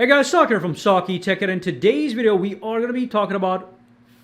Hey guys, Sak here from SAKITECH, and in today's video we are going to be talking about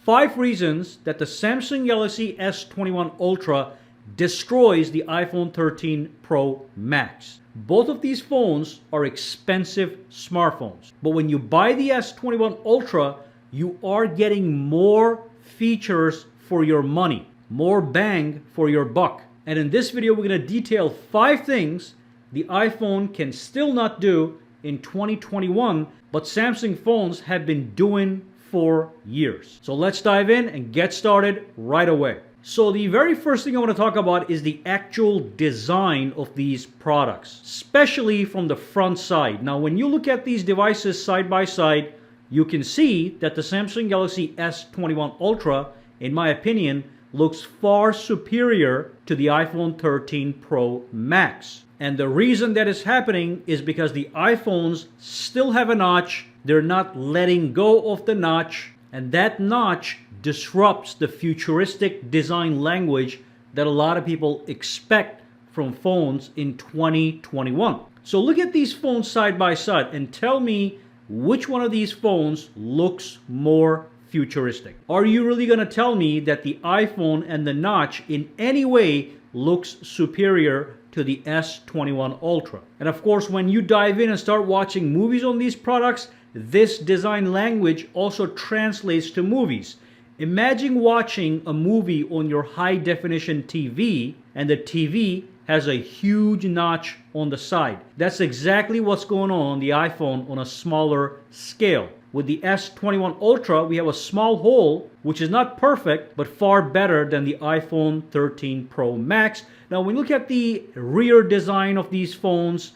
5 reasons that the Samsung Galaxy S21 Ultra destroys the iPhone 13 Pro Max. Both of these phones are expensive smartphones, but when you buy the S21 Ultra, you are getting more features for your money, more bang for your buck. And in this video we're going to detail 5 things the iPhone can still not do in 2021, but Samsung phones have been doing for years. So let's dive in and get started right away. So the very first thing I want to talk about is the actual design of these products, especially from the front side. Now, when you look at these devices side by side, you can see that the Samsung Galaxy S21 Ultra, in my opinion, looks far superior to the iPhone 13 Pro Max. And the reason that is happening is because the iPhones still have a notch. They're not letting go of the notch, and that notch disrupts the futuristic design language that a lot of people expect from phones in 2021. So look at these phones side by side and tell me which one of these phones looks more futuristic. Are you really going to tell me that the iPhone and the notch in any way looks superior to the S21 Ultra? And of course, when you dive in and start watching movies on these products, this design language also translates to movies. Imagine watching a movie on your high definition TV and the TV has a huge notch on the side. That's exactly what's going on the iPhone on a smaller scale. With the S21 Ultra, we have a small hole, which is not perfect, but far better than the iPhone 13 Pro Max. Now, when we look at the rear design of these phones,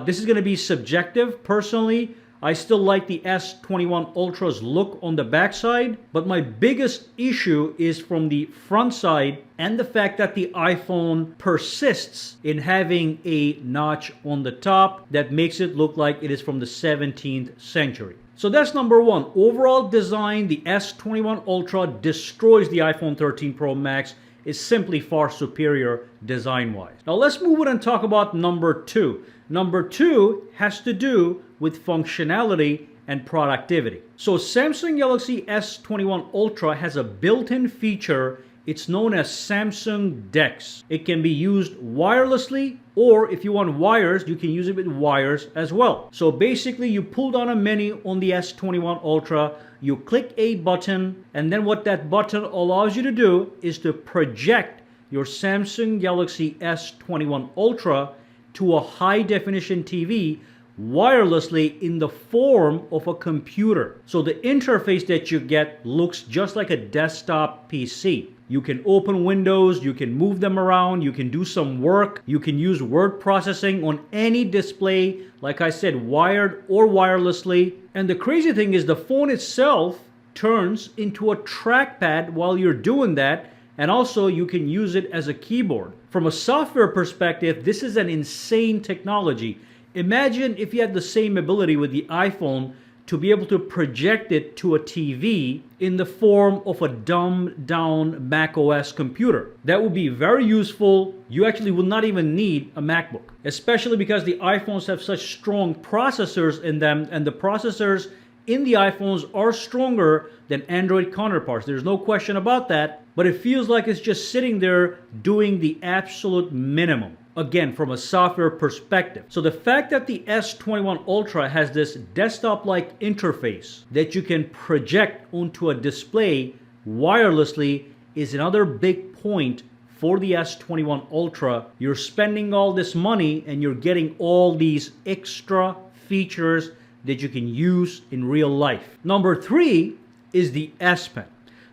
this is going to be subjective. Personally, I still like the S21 Ultra's look on the backside, but my biggest issue is from the front side and the fact that the iPhone persists in having a notch on the top that makes it look like it is from the 17th century. So that's number one. Overall design, the S21 Ultra destroys the iPhone 13 Pro Max. Is simply far superior design-wise. Now let's move on and talk about number 2. Number 2 has to do with functionality and productivity. So Samsung Galaxy S21 Ultra has a built-in feature. It's known as Samsung DeX. It can be used wirelessly, or if you want wires, you can use it with wires as well. So basically, you pull down a menu on the S21 Ultra, you click a button, and then what that button allows you to do is to project your Samsung Galaxy S21 Ultra to a high-definition TV wirelessly in the form of a computer. So the interface that you get looks just like a desktop PC. You can open windows, you can move them around, you can do some work, you can use word processing on any display, like I said, wired or wirelessly. And the crazy thing is the phone itself turns into a trackpad while you're doing that, and also you can use it as a keyboard. From a software perspective, this is an insane technology. Imagine if you had the same ability with the iPhone to be able to project it to a TV in the form of a dumbed down macOS computer. That would be very useful. You actually would not even need a MacBook, especially because the iPhones have such strong processors in them, and the processors in the iPhones are stronger than Android counterparts. There's no question about that, but it feels like it's just sitting there doing the absolute minimum. Again, from a software perspective. So the fact that the S21 Ultra has this desktop-like interface that you can project onto a display wirelessly is another big point for the S21 Ultra. You're spending all this money and you're getting all these extra features that you can use in real life. Number 3 is the S Pen.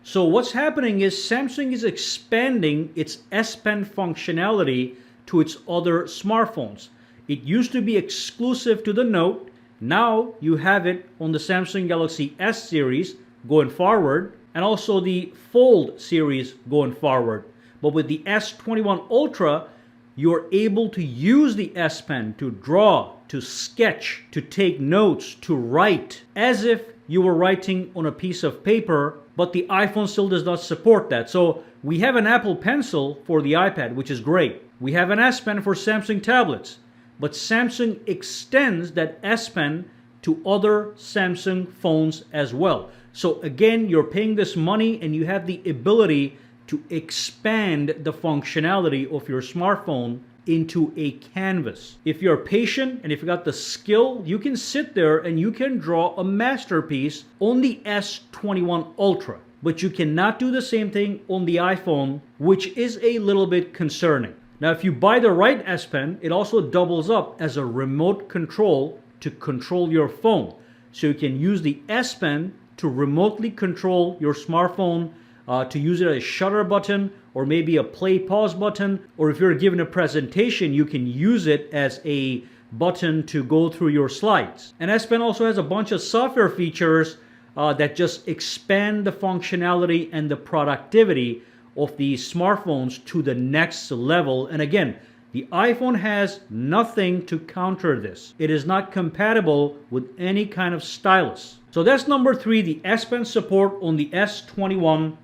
So what's happening is Samsung is expanding its S Pen functionality to its other smartphones. It used to be exclusive to the Note. Now you have it on the Samsung Galaxy S series going forward, and also the Fold series going forward. But with the S21 Ultra, you're able to use the S Pen to draw, to sketch, to take notes, to write, as if you were writing on a piece of paper, but the iPhone still does not support that. So we have an Apple Pencil for the iPad, which is great. We have an S Pen for Samsung tablets, but Samsung extends that S Pen to other Samsung phones as well. So again, you're paying this money and you have the ability to expand the functionality of your smartphone into a canvas. If you're patient and if you got the skill, you can sit there and you can draw a masterpiece on the S21 Ultra. But you cannot do the same thing on the iPhone, which is a little bit concerning. Now, if you buy the right S Pen, it also doubles up as a remote control to control your phone. So you can use the S Pen to remotely control your smartphone, to use it as a shutter button or maybe a play pause button, or if you're given a presentation, you can use it as a button to go through your slides. And S Pen also has a bunch of software features that just expand the functionality and the productivity of these smartphones to the next level. And again, the iPhone has nothing to counter this. It is not compatible with any kind of stylus. So that's number 3, the S Pen support on the S21,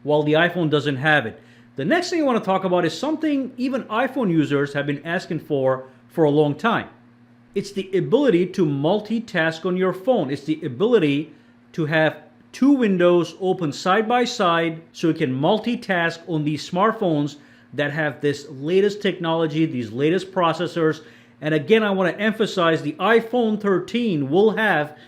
while the iPhone doesn't have it. The next thing I want to talk about is something even iPhone users have been asking for a long time. It's the ability to multitask on your phone. It's the ability to have 2 windows open side by side so you can multitask on these smartphones that have this latest technology, these latest processors. And again, I want to emphasize the iPhone 13 will have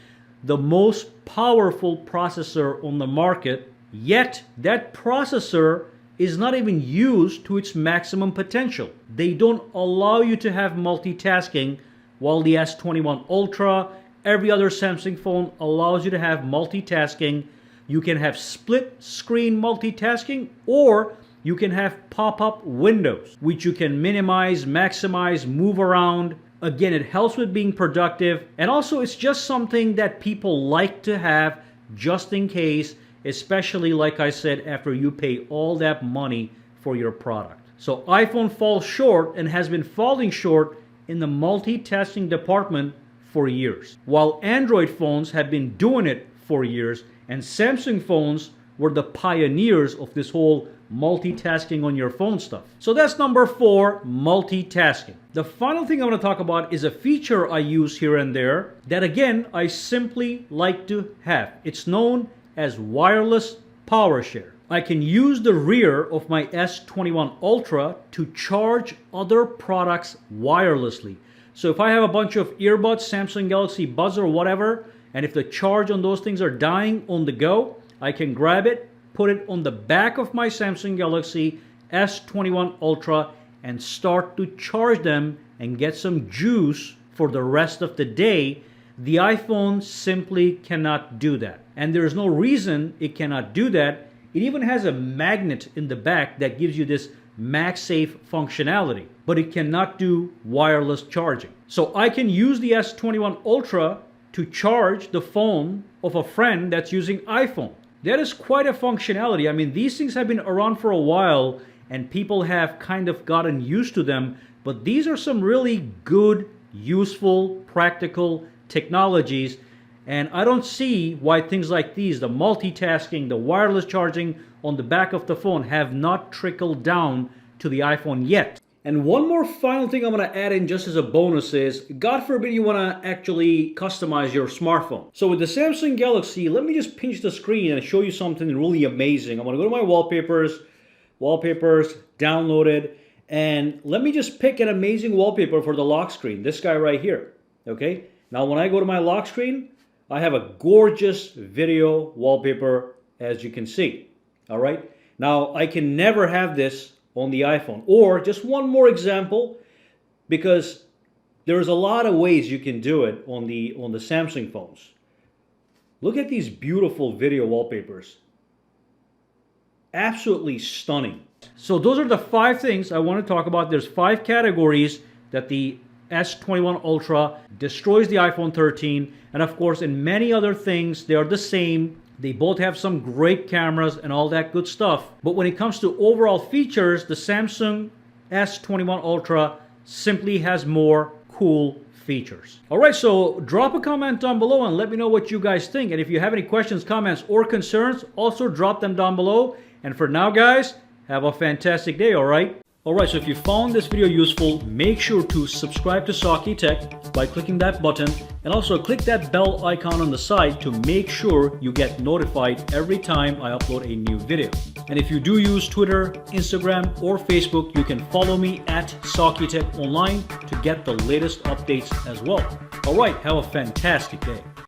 the most powerful processor on the market, yet that processor is not even used to its maximum potential. They don't allow you to have multitasking, while the S21 Ultra, every other Samsung phone allows you to have multitasking. You can have split screen multitasking, or you can have pop-up windows, which you can minimize, maximize, move around. Again, it helps with being productive. And also, it's just something that people like to have just in case, especially, like I said, after you pay all that money for your product. So iPhone falls short and has been falling short in the multitasking department for years, while Android phones have been doing it for years, and Samsung phones were the pioneers of this whole multitasking on your phone stuff. So that's number 4, multitasking. The final thing I want to talk about is a feature I use here and there that, again, I simply like to have. It's known as wireless power share. I can use the rear of my S21 Ultra to charge other products wirelessly. So if I have a bunch of earbuds, Samsung Galaxy Buds or whatever, and if the charge on those things are dying on the go, I can grab it, put it on the back of my Samsung Galaxy S21 Ultra and start to charge them and get some juice for the rest of the day. The iPhone simply cannot do that. And there's no reason it cannot do that. It even has a magnet in the back that gives you this MagSafe functionality, but it cannot do wireless charging. So I can use the S21 Ultra to charge the phone of a friend that's using iPhone. That is quite a functionality. I mean, these things have been around for a while and people have kind of gotten used to them, but these are some really good, useful, practical technologies. And I don't see why things like these, the multitasking, the wireless charging on the back of the phone, have not trickled down to the iPhone yet. And one more final thing I'm going to add in just as a bonus is, God forbid you want to actually customize your smartphone. So with the Samsung Galaxy, let me just pinch the screen and show you something really amazing. I'm going to go to my wallpapers, downloaded, and let me just pick an amazing wallpaper for the lock screen. This guy right here, okay? Now when I go to my lock screen, I have a gorgeous video wallpaper, as you can see. All right. Now I can never have this on the iPhone. Or just one more example, because there's a lot of ways you can do it on the Samsung phones. Look at these beautiful video wallpapers. Absolutely stunning. So those are the 5 things I want to talk about. There's 5 categories that the S21 Ultra destroys the iPhone 13, and of course in many other things they are the same. They both have some great cameras and all that good stuff, but when it comes to overall features, the Samsung S21 Ultra simply has more cool features. Alright, so drop a comment down below and let me know what you guys think, and if you have any questions, comments, or concerns, also drop them down below. And for now guys, have a fantastic day, alright? Alright, so if you found this video useful, make sure to subscribe to SAKITECH by clicking that button, and also click that bell icon on the side to make sure you get notified every time I upload a new video. And if you do use Twitter, Instagram, or Facebook, you can follow me at SAKITECH Online to get the latest updates as well. Alright, have a fantastic day.